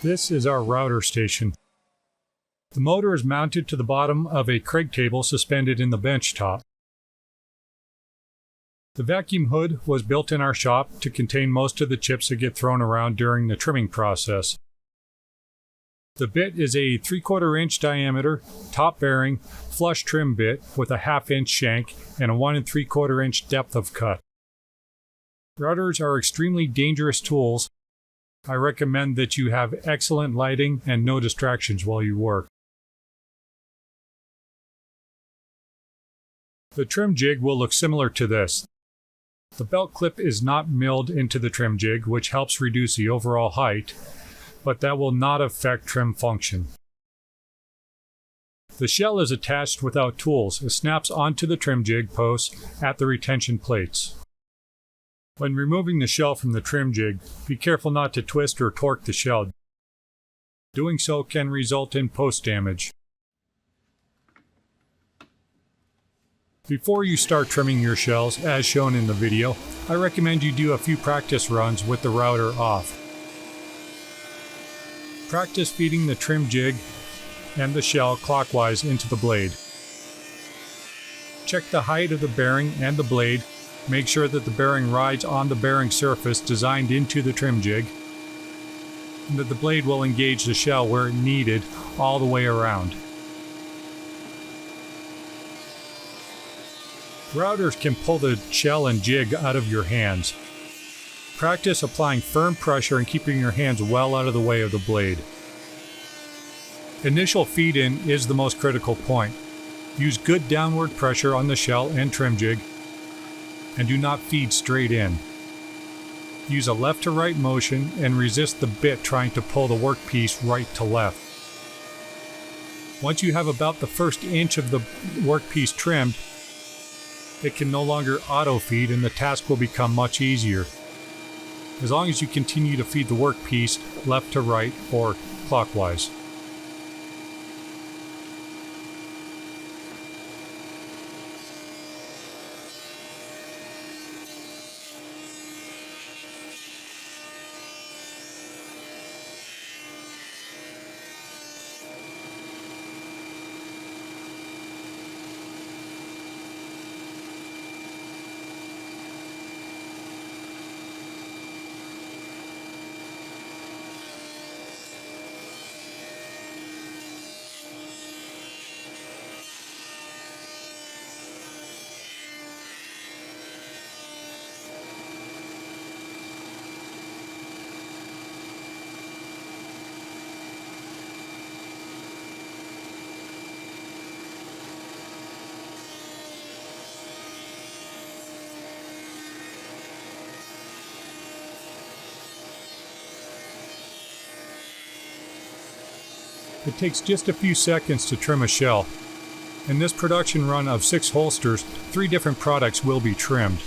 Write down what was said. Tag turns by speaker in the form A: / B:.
A: This is our router station. The motor is mounted to the bottom of a crate table suspended in the bench top. The vacuum hood was built in our shop to contain most of the chips that get thrown around during the trimming process. The bit is a 3/4 inch diameter, top bearing, flush trim bit with a 1/2 inch shank and a 1 3/4 inch depth of cut. Routers are extremely dangerous tools. I recommend that you have excellent lighting and no distractions while you work. The trim jig will look similar to this. The belt clip is not milled into the trim jig, which helps reduce the overall height, but that will not affect trim function. The shell is attached without tools. It snaps onto the trim jig posts at the retention plates. When removing the shell from the trim jig, be careful not to twist or torque the shell. Doing so can result in post damage. Before you start trimming your shells, as shown in the video, I recommend you do a few practice runs with the router off. Practice feeding the trim jig and the shell clockwise into the blade. Check the height of the bearing and the blade. Make sure that the bearing rides on the bearing surface designed into the trim jig, and that the blade will engage the shell where needed all the way around. Routers can pull the shell and jig out of your hands. Practice applying firm pressure and keeping your hands well out of the way of the blade. Initial feed-in is the most critical point. Use good downward pressure on the shell and trim jig, and do not feed straight in. Use a left to right motion and resist the bit trying to pull the workpiece right to left. Once you have about the first inch of the workpiece trimmed, it can no longer auto-feed and the task will become much easier, as long as you continue to feed the workpiece left to right or clockwise. It takes just a few seconds to trim a shell. In this production run of 6 holsters, 3 different products will be trimmed.